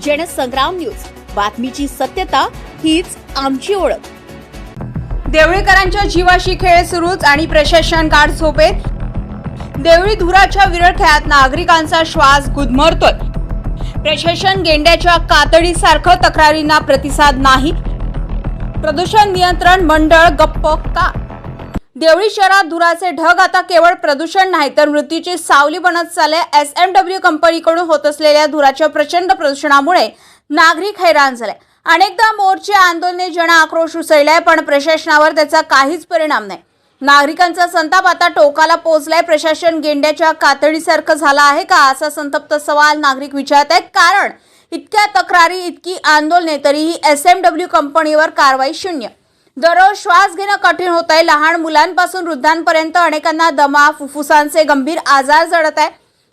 Jansangram news, बातमीची सत्यता हीच आमची ओळख। देवळीकरांच्या जीवाशी खेळ सुरूच आणि प्रशासन गाढ झोपेत। देवळी धुराच्या विरळख्यात नागरिकांचा श्वास गुदमरतोय। प्रशासन गेंड्याच्या कातडीसारखं तक्रारींना प्रतिसाद नाही। प्रदूषण नियंत्रण मंडळ गप्प का? देवळी शहरात धुराचे ढग आता केवळ प्रदूषण नाही तर मृत्यूची सावली बनत चालले। एसएमडब्ल्यू कंपनीकडून होत असलेल्या धुराच्या प्रचंड प्रदूषणामुळे नागरिक हैराण झाले। अनेकदा मोर्चे, आंदोलने, जन आक्रोश उसळलाय, पण प्रशासनावर त्याचा काहीच परिणाम नाही। नागरिकांचा संताप आता टोकाला पोहोचलाय। प्रशासन गेंड्याच्या कातडीसारखं झालं आहे का, असा संतप्त सवाल नागरिक विचारत आहेत। कारण इतक्या तक्रारी, इतकी आंदोलने, तरीही एसएमडब्ल्यू कंपनीवर कारवाई शून्य। दररोज श्वास घेणं कठीण होत आहे। लहान मुलांपासून वृद्धांपर्यंत अनेकांना दमा, फुफ्फुसांचे गंभीर आजार जडत आहे।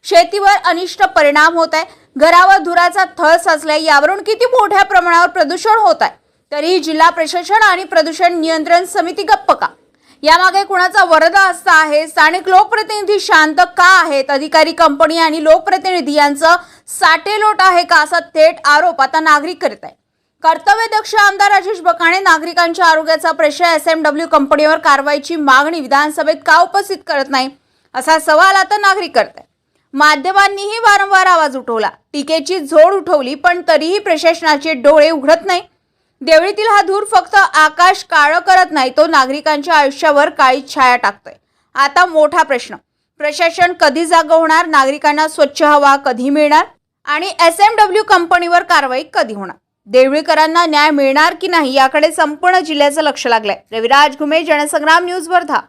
शेतीवर अनिष्ट परिणाम होत आहे। घरावर धुराचा थर साचलाय। यावरून किती मोठ्या प्रमाणावर प्रदूषण होत आहे, तरीही जिल्हा प्रशासन आणि प्रदूषण नियंत्रण समिती गप्प का? यामागे कुणाचा वरदा असता आहे? स्थानिक लोकप्रतिनिधी शांत का आहेत? अधिकारी, कंपनी आणि लोकप्रतिनिधी यांचं साटेलोट आहे का, असा थेट आरोप आता नागरिक करत आहे। कर्तव्यदक्ष आमदार राजेश बकाणे नागरिकांच्या आरोग्याचा प्रश्न, एसएमडब्ल्यू कंपनीवर कारवाईची मागणी विधानसभेत का उपस्थित करत नाही, असा सवाल आता नागरिक करत आहे। माध्यमांनीही वारंवार आवाज उठवला, टीकेची झोड उठवली, पण तरीही प्रशासनाचे डोळे उघडत नाही। देवळीतील हा धूर फक्त आकाश काळं करत नाही, तो नागरिकांच्या आयुष्यावर काळी छाया टाकतोय। आता मोठा प्रश्न, प्रशासन कधी जागं होणार? नागरिकांना स्वच्छ हवा कधी मिळणार? आणि एसएमडब्ल्यू कंपनीवर कारवाई कधी होणार? देवळीकरांना न्याय मिळणार की नाही, याकडे संपूर्ण जिल्ह्याचं लक्ष लागलंय। रविराज घुमे, जनसंग्राम न्यूज, वर्धा।